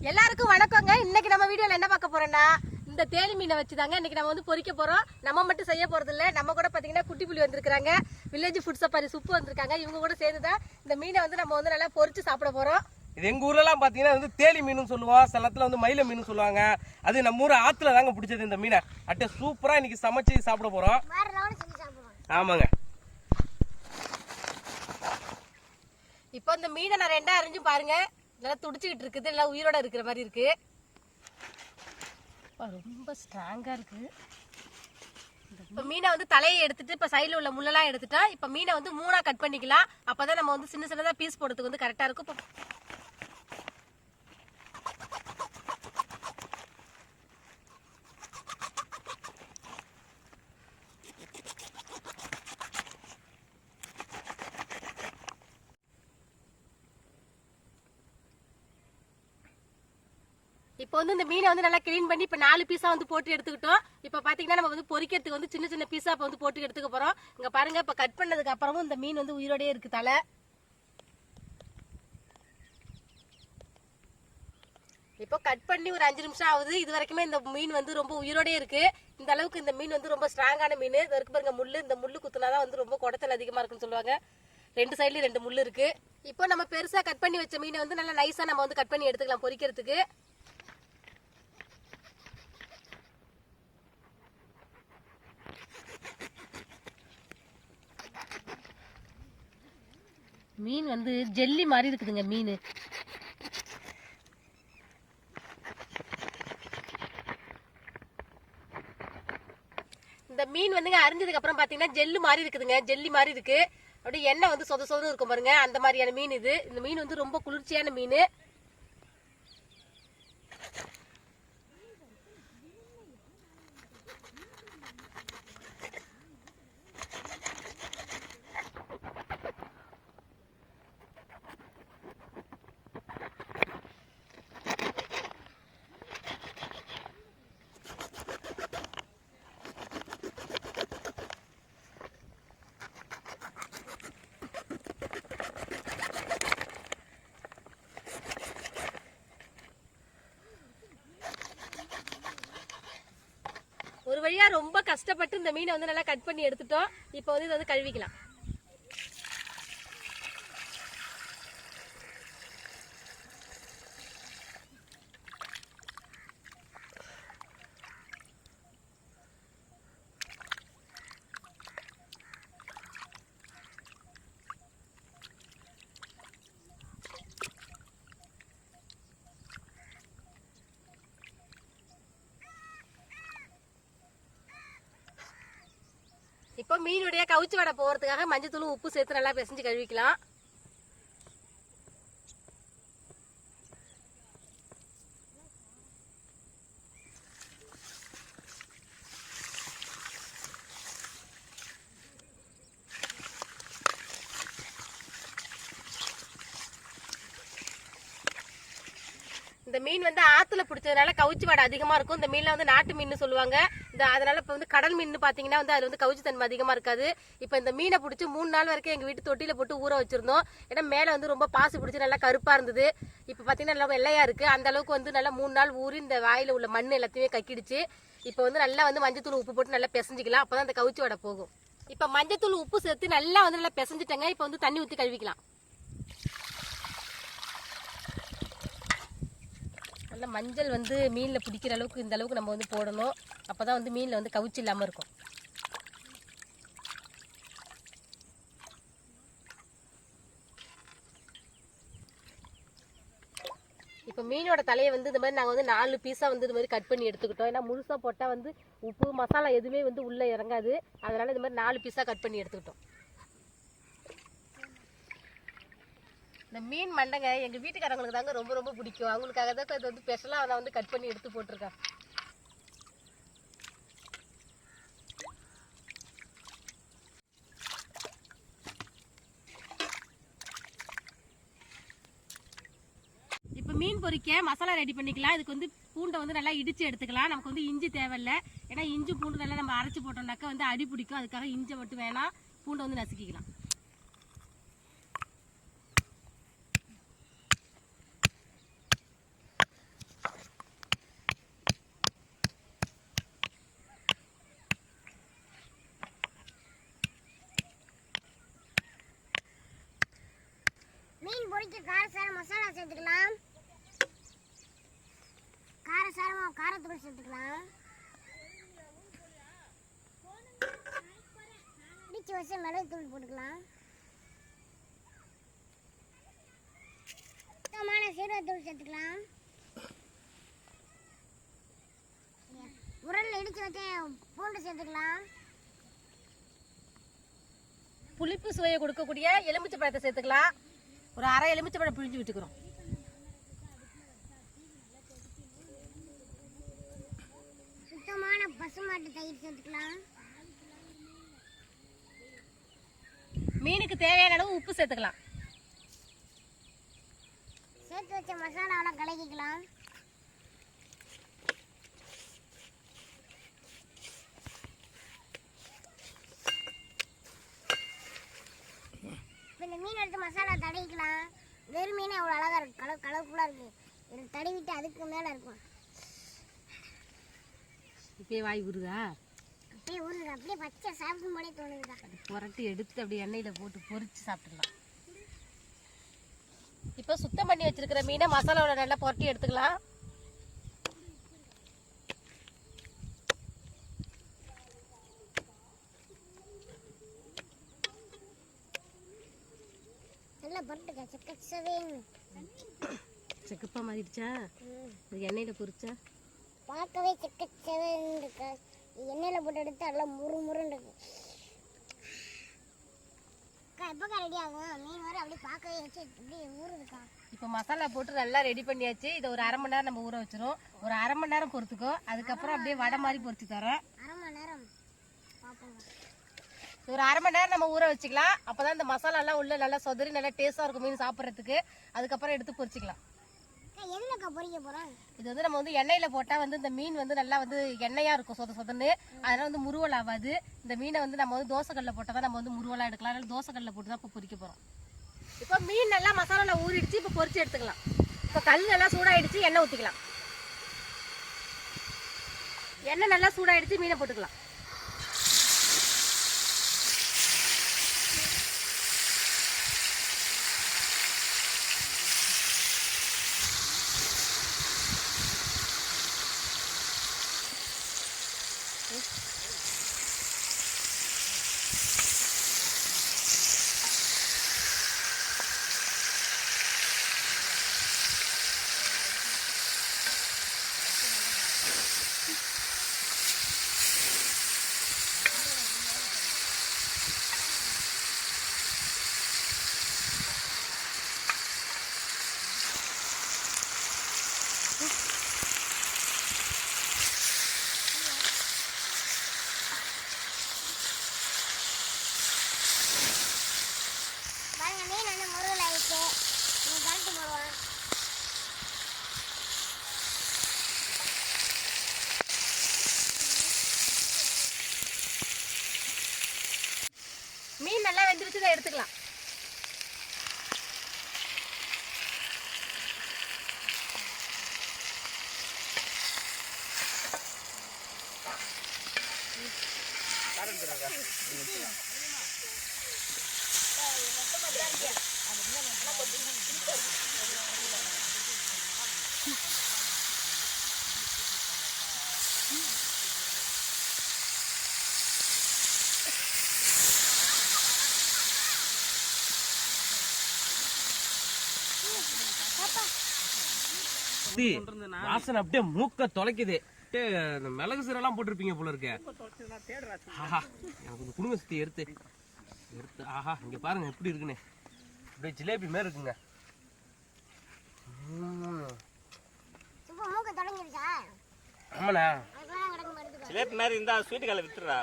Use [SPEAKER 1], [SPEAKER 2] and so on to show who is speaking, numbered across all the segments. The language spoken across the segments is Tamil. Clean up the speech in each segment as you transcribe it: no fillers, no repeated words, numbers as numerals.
[SPEAKER 1] எல்லாருக்கும் வணக்கங்க. இன்னைக்கு நம்ம வீடியோல என்ன பார்க்க போறோம்னா இந்த தேலி மீனை வச்சுதாங்க இன்னைக்கு நம்ம வந்து பொரிக்க போறோம். நம்ம மட்டும் செய்ய போறது இல்ல, நம்ம கூட பாத்தீங்கன்னா குட்டி புலி வந்திருக்காங்க, வில்லேஜ் ஃபுட் சப்பாரி சுப்பு வந்திருக்காங்க. இவங்க கூட சேர்ந்துதான் இந்த மீனை வந்து நம்ம வந்து நல்லா பொரிச்சு சாப்பிட போறோம்.
[SPEAKER 2] இது எங்க ஊர்ல எல்லாம் பாத்தீங்கன்னா வந்து தேலி மீன் சொல்லுவோம், சில இடத்துல வந்து மயில மீன் சொல்லுவாங்க. அது நம்ம ஊர் ஆத்துல தாங்க பிடிச்சது இந்த மீனை. அட்டே சூப்பரா இன்னைக்கு சமைச்சு சாப்பிட போறோம். ஆமாங்க.
[SPEAKER 1] இப்போ இந்த மீனை நான் ரெண்டா அரிஞ்சு பாருங்க, நல்லா துடிச்சுக்கிட்டு இருக்குது, நல்லா உயிரோட இருக்கிற மாதிரி இருக்கு. ரொம்ப ஸ்ட்ராங்கா இருக்கு. இப்போ மீனை வந்து தலையை எடுத்துட்டு இப்போ சைடில் உள்ள முள்ளெல்லாம் எடுத்துட்டா இப்போ மீனை வந்து மூணா கட் பண்ணிக்கலாம். அப்பதான் நம்ம வந்து சின்ன சின்னதாக பீஸ் போடுறதுக்கு வந்து கரெக்டாக இருக்கும். இப்போ வந்து இந்த மீனை வந்து நல்லா கிளீன் பண்ணி இப்போ 4 பீஸா வந்து போட்டு எடுத்துக்கிட்டோம். இப்போ பாத்தீங்கன்னா நம்ம வந்து பொரிக்கிறதுக்கு வந்து சின்ன சின்ன பீஸா இப்போ வந்து போட்டு எடுத்துக்க போறோம். இங்க பாருங்க, இப்போ கட் பண்ணதுக்கு அப்புறமும் இந்த மீன் வந்து உயிரோடயே இருக்கு தலை. இப்போ கட் பண்ணி ஒரு 5 நிமிஷம் ஆகுது. இது வரைக்குமே இந்த மீன் வந்து ரொம்ப உயிரோடயே இருக்கு. இந்த அளவுக்கு இந்த மீன் வந்து ரொம்ப ஸ்ட்ராங்கான மீன். இது இருக்கு பாருங்க முள்ளு, இந்த முள்ளு குத்துனாதான் வந்து ரொம்ப குடத்தல் அதிகமா இருக்குன்னு சொல்லுவாங்க. 2 சைட்லயும் 2 முள்ளு இருக்கு. இப்போ நம்ம பெருசா கட் பண்ணி வச்ச மீனை வந்து நல்லா நைஸா நம்ம வந்து கட் பண்ணி எடுத்துக்கலாம் பொரிக்கிறதுக்கு. மீன் வந்து ஜெல்லி மாதிரி இருக்குதுங்க மீன். இந்த மீன் வந்துங்க அரிஞ்சதுக்கு அப்புறம் பாத்தீங்கன்னா ஜெல்லு மாதிரி இருக்குதுங்க, ஜெல்லி மாதிரி இருக்கு. அப்படியே எண்ணெய் வந்து சொத சொதன்னு இருக்கும் பாருங்க, அந்த மாதிரியான மீன் இது. இந்த மீன் வந்து ரொம்ப குளிர்ச்சியான மீன். ஒரு வழியா ரொம்ப கஷ்டப்பட்டு இந்த மீனை வந்து நல்லா கட் பண்ணி எடுத்துட்டோம். இப்போ வந்து இதை வந்து கழுவிக்கலாம். இப்போ மீனுடைய கவுச்சி வடை போறதுக்காக மஞ்சத்தூள் உப்பு சேர்த்து நல்லா பிசைஞ்சு கழுவிக்கலாம். இந்த மீன் வந்து ஆத்துல பிடிச்சதுனால கவுச்சி வாடை அதிகமா இருக்கும். இந்த மீன்ல வந்து நாட்டு மீன் சொல்லுவாங்க. அதனால இப்ப வந்து கடல் மீன் பாத்தீங்கன்னா வந்து அது வந்து கவுச்சி தன்மை அதிகமா இருக்காது. இப்ப இந்த மீனை பிடிச்சி 3 நாள் வரைக்கும் எங்க வீட்டு தொட்டியில போட்டு ஊற வச்சிருந்தோம். ஏன்னா மேல வந்து ரொம்ப பாசி பிடிச்சி நல்லா கருப்பா இருந்தது. இப்ப பாத்தீங்கன்னா நல்லா வெள்ளையா இருக்கு. அந்த அளவுக்கு வந்து நல்லா 3 நாள் ஊறி இந்த வாயில உள்ள மண் எல்லாத்தையுமே கக்கிடுச்சு. இப்ப வந்து நல்லா வந்து மஞ்சத்தூள் உப்பு போட்டு நல்லா பிசைஞ்சிக்கலாம். அப்பதான் அந்த கவுச்சி வாடை போகும். இப்ப மஞ்சத்தூள் உப்பு சேர்த்து நல்லா வந்து நல்லா பிசைஞ்சிட்டங்க. இப்ப வந்து தண்ணி ஊத்தி கழுவிக்கலாம். நல்ல மஞ்சள் வந்து மீனில் பிடிக்கிற அளவுக்கு இந்த அளவுக்கு நம்ம வந்து போடணும். அப்போ தான் வந்து மீனில் வந்து கவுச்சி இல்லாமல் இருக்கும். இப்போ மீனோட தலையை வந்து இந்த மாதிரி நாங்கள் வந்து 4 பீஸாக வந்து இது மாதிரி கட் பண்ணி எடுத்துக்கிட்டோம். ஏன்னா முழுசாக போட்டால் வந்து உப்பு மசாலா எதுவுமே வந்து உள்ளே இறங்காது. அதனால் இது மாதிரி 4 பீஸாக கட் பண்ணி எடுத்துக்கிட்டோம். இந்த மீன் மண்டைங்க எங்கள் வீட்டுக்காரங்களுக்கு தாங்க ரொம்ப ரொம்ப பிடிக்கும். அவங்களுக்காக தான் இது வந்து ஸ்பெஷலாக நான் வந்து கட் பண்ணி எடுத்து போட்டிருக்கேன். இப்போ மீன் பொரிக்க மசாலா ரெடி பண்ணிக்கலாம். இதுக்கு வந்து பூண்டை வந்து நல்லா இடித்து எடுத்துக்கலாம். நமக்கு வந்து இஞ்சி தேவையில்லை. ஏன்னா இஞ்சி பூண்டு நல்லா நம்ம அரைச்சி போட்டோம்னாக்கா வந்து அடி பிடிக்கும். அதுக்காக இஞ்சி மட்டும் வேணாம், பூண்டை வந்து நசுக்கிக்கலாம்.
[SPEAKER 3] மீன் பொரிக்க காரசார மசாலா சேர்த்துக்கலாம். காரசாரமாக காரத்தூள் சேர்த்துக்கலாம். இடிச்சு வச்ச மிளகுத்தூள் போட்டுக்கலாம். சுத்தமான சீரகத்தூள் சேர்த்துக்கலாம். உரல்ல இடிச்சு வச்ச பூண்டு சேர்த்துக்கலாம்.
[SPEAKER 1] புளிப்பு சுவையை கொடுக்கக்கூடிய எலுமிச்சை பழத்தை சேர்த்துக்கலாம். ஒரு அரை எலுமிச்சை பழம் பிழிஞ்சு விட்டுக்கிறோம்.
[SPEAKER 3] சுத்தமான பசுமாட்டு தயிர் சேர்த்துக்கலாம்.
[SPEAKER 1] மீனுக்கு தேவையான அளவு உப்பு சேர்த்துக்கலாம்.
[SPEAKER 3] சேர்த்து வச்ச மசாலாவெல்லாம் கலக்கிக்கலாம். இந்த மீன் எடுத்து மசாலா தடவிக்கலாம். வெறும் மீன் அவ்வளோ அழகாக இருக்கு, கலர்ஃபுல்லாக இருக்கு. இதில் தடவிட்டு அதுக்கு மேலே இருக்கும்.
[SPEAKER 1] இப்பயே வாய் ஊறுதா?
[SPEAKER 3] அப்படியே ஊறுது, அப்படியே பச்சை சாப்பிடும் போதே தோணுதுதா.
[SPEAKER 1] புரட்டி எடுத்து அப்படியே எண்ணெயில் போட்டு பொரிச்சு சாப்பிட்டுக்கலாம். இப்போ சுத்தம் பண்ணி வச்சிருக்கிற மீனை மசாலாவோட நல்லா புரட்டி எடுத்துக்கலாம்.
[SPEAKER 3] நல்லா பரட்டுக்கா, செக்கச்சவேன்னு
[SPEAKER 1] செக்கப்பா மாறிடுச்சா? எண்ணெயில் பொரிச்சா
[SPEAKER 3] பார்க்கவே செக்கச்சவேன்னு இருக்கா. எண்ணெயில் போட்டு எடுத்து நல்லா முறுமுறுன்னு இருக்கு. எப்போக்கா ரெடி ஆகும் மீன்? வர அப்படியே பார்க்கவே வச்சு அப்படியே ஊறுதுக்கா.
[SPEAKER 1] இப்போ மசாலா போட்டு நல்லா ரெடி பண்ணியாச்சு. இதை ஒரு 1/2 மணி நேரம் நம்ம ஊற வச்சிரும். ஒரு 1/2 மணி நேரம் பொறுத்துக்கோ. அதுக்கப்புறம் அப்படியே வடை மாதிரி பொரிச்சு தரேன்.
[SPEAKER 3] 1/2 மணி நேரம் பார்ப்போங்க.
[SPEAKER 1] ஒரு 1/2 மணி நேரம் நம்ம ஊற வச்சுக்கலாம். அப்பதான் இந்த மசாலா எல்லாம் உள்ள நல்லா சொதறி நல்லா டேஸ்டா இருக்கும் மீன் சாப்பிட்றதுக்கு. அதுக்கப்புறம் எடுத்து பொரிச்சிக்கலாம்.
[SPEAKER 3] எதுலக்கா பொரிக்க போறோம்?
[SPEAKER 1] இது வந்து நம்ம வந்து எண்ணெயில போட்டா வந்து இந்த மீன் வந்து நல்லா வந்து எண்ணெயா இருக்கும், சொத சொதன்னு. அதனால வந்து முருவல் ஆகாது. இந்த மீனை வந்து நம்ம வந்து தோசைக்கல்ல போட்டா தான் நம்ம வந்து முருவலா எடுக்கலாம். அதனால தோசைக்கல்ல போட்டு தான் இப்போ பொரிக்க போறோம். இப்போ மீன் நல்லா மசாலால ஊறிடுச்சு. இப்போ பொரிச்சு எடுத்துக்கலாம். இப்போ கல் நல்லா சூடாயிடுச்சு. எண்ணெய் ஊற்றிக்கலாம். எண்ணெய் நல்லா சூடாயிடுச்சு. மீனை போட்டுக்கலாம்.
[SPEAKER 3] பாருங்க மீன் வந்து முருகல் ஆயிடுச்சு. நீ கலட்டு போடுவான்.
[SPEAKER 1] மீன் நல்லா வெந்துருச்சு. இதை எடுத்துக்கலாம்.
[SPEAKER 2] வாசனை அப்படியே மூக்க தொலைக்குது. இந்த மிளகு சீரெல்லாம் போட்டிருப்பீங்க போல இருக்கு. ஆஹா, எனக்கு ஒரு குடும்ப சுத்தி எடுத்து எடுத்து. ஆஹா, இங்க பாருங்க எப்படி இருக்குன்னு. அப்படியே ஜிலேபி மாதிரி இருக்குங்க.
[SPEAKER 3] இப்போ மூக்க தொடங்கிருச்சா?
[SPEAKER 2] ஆமாண்ணா,
[SPEAKER 3] அதுக்கெல்லாம் கிடக்கு மருந்து.
[SPEAKER 4] ஜிலேபி மாதிரி இருந்தா ஸ்வீட் கல்ல வித்துறா.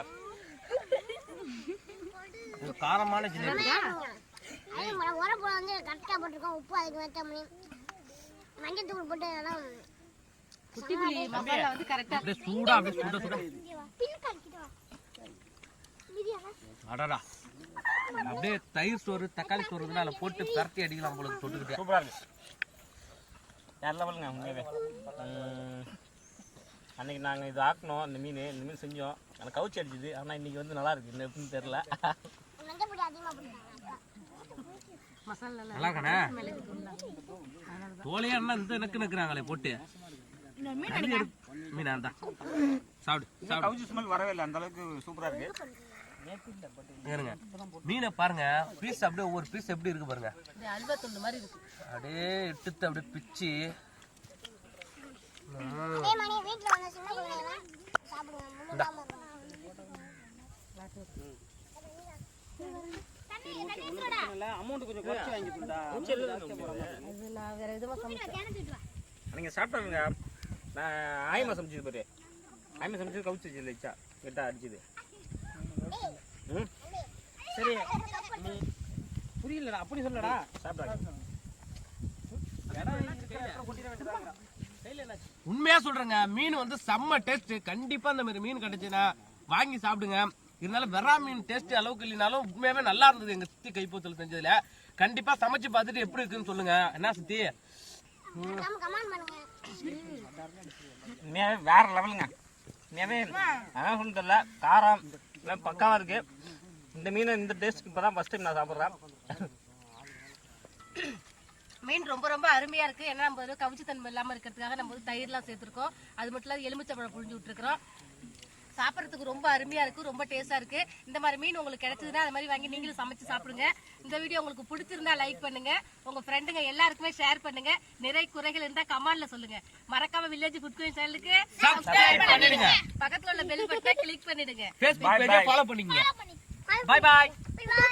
[SPEAKER 2] இது காரமான ஜிலேபி.
[SPEAKER 3] உரப்போல வந்து கரெக்டாக போட்டிருக்கோம். உப்பு அதுக்கு ஏற்ற மாதிரி மஞ்சள் தூள் போட்டு அதெல்லாம்
[SPEAKER 1] குட்டி புளி மசாலா வந்து கரெக்டா
[SPEAKER 2] அப்படியே சூடா அப்படியே சுட சுட. அடடா, அப்படியே தயிர் சோறு தக்காளி சோறு இருந்தா அதில் போட்டு பரட்டி அடிக்கலாம் போல தொட்டுக்கிட்டே.
[SPEAKER 4] சூப்பரா இருக்கு. வேற லெவலுங்க உண்மையாவே. அன்னைக்கு நாங்கள் இது ஆக்கணும். இந்த மீன் செஞ்சோம். எனக்கு கவுச்சி அடிச்சுது. ஆனால் இன்னைக்கு வந்து நல்லா இருக்கு. என்ன எப்படின்னு தெரியல.
[SPEAKER 3] மஞ்சள் பொடி அதிகமாக போட்டுருக்காங்க.
[SPEAKER 1] மசாலா
[SPEAKER 2] நல்லா இருக்கானே தோலையா இருந்தா இந்த நக்கு நக்குறாங்களே போட்டு மீனா இருந்தா சாப்பிடு சாப்பிடு
[SPEAKER 4] கவுச்சி ஸ்மெல் வரவே இல்லை, அந்த அளவுக்கு சூப்பரா இருக்கு.
[SPEAKER 2] இருங்க மீனை பாருங்க பீஸ் அப்படியே ஒவ்வொரு பீஸ் எப்படி இருக்கு பாருங்க
[SPEAKER 1] இது அல்வா துண்டு மாதிரி இருக்கு.
[SPEAKER 2] அப்படியே எடுத்து அப்படியே பிச்சு
[SPEAKER 3] அதே மாதிரி வீட்டில் வந்து சின்ன பிள்ளைங்கலாம் சாப்பிடுங்க, முழுகாம இருக்கும்.
[SPEAKER 1] அது நான் வேற விதமா சமைச்சேன்.
[SPEAKER 4] நீங்க சாப்பிட்டாங்க. நான் ஆயமா சமைச்சது பாரு, ஆயமா சமைச்சது கவுச்சி வச்சு இல்லைச்சா கெட்டா அடிச்சது.
[SPEAKER 5] சரி புரியலடா, அப்படி சொல்லடா.
[SPEAKER 4] சாப்பிட்டாங்க.
[SPEAKER 2] உண்மையா சொல்றேங்க, மீன் வந்து செம்ம டேஸ்ட். கண்டிப்பா இந்த மாதிரி மீன் கிடைச்சுன்னா வாங்கி சாப்பிடுங்க. இருந்தாலும் வெறா மீன் டேஸ்ட் அளவுக்கு இல்லைனாலும் உண்மையாவே நல்லா இருந்தது எங்க சித்தி கைப்பூத்தல் செஞ்சதுல. கண்டிப்பா சமைச்சு பார்த்துட்டு எப்படி இருக்குன்னு சொல்லுங்க. என்ன சித்தி?
[SPEAKER 3] கமெண்ட் பண்ணுங்க.
[SPEAKER 4] உண்மையாவே வேற லெவலுங்க. உண்மையாவே அதான் சொல்ல தெரியல, காரம் எல்லாம் பக்காவா இருக்கு. இந்த மீன் இந்த டேஸ்ட்டுக்கு இப்பதான் ஃபர்ஸ்ட் டைம் நான் சாப்பிட்றேன்.
[SPEAKER 1] மீன் ரொம்ப ரொம்ப அருமையா இருக்கு. ஏன்னா நம்ம வந்து கவுச்சி தன்மை இல்லாம இருக்கிறதுக்காக நம்ம வந்து தயிர்லாம் சேர்த்திருக்கோம். அது மட்டும் இல்லாத எலுமிச்சம்பழம் புழிஞ்சு விட்டுருக்கோம். சாப்பிட்றதுக்கு ரொம்ப அருமையா இருக்கு, ரொம்ப டேஸ்டா இருக்கு. இந்த மாதிரி மீன் உங்களுக்கு கிடைச்சதுன்னா அது மாதிரி வாங்கி நீங்களும் சமைச்சு சாப்பிடுங்க. இந்த வீடியோ உங்களுக்கு பிடிச்சிருந்தா லைக் பண்ணுங்க, உங்க ஃப்ரெண்டுங்க எல்லாருக்குமே ஷேர் பண்ணுங்க. நிறை குறைகள் இருந்தா கமெண்ட்ல சொல்லுங்க. மறக்காம வில்லேஜ் ஃபுட் குயின் சேனலுக்கு சப்ஸ்கிரைப் பண்ணிடுங்க. பக்கத்துல உள்ள பெல் பட்டனை கிளிக் பண்ணிடுங்க.
[SPEAKER 2] Facebook பேஜை ஃபாலோ பண்ணிக்கங்க. Bye by.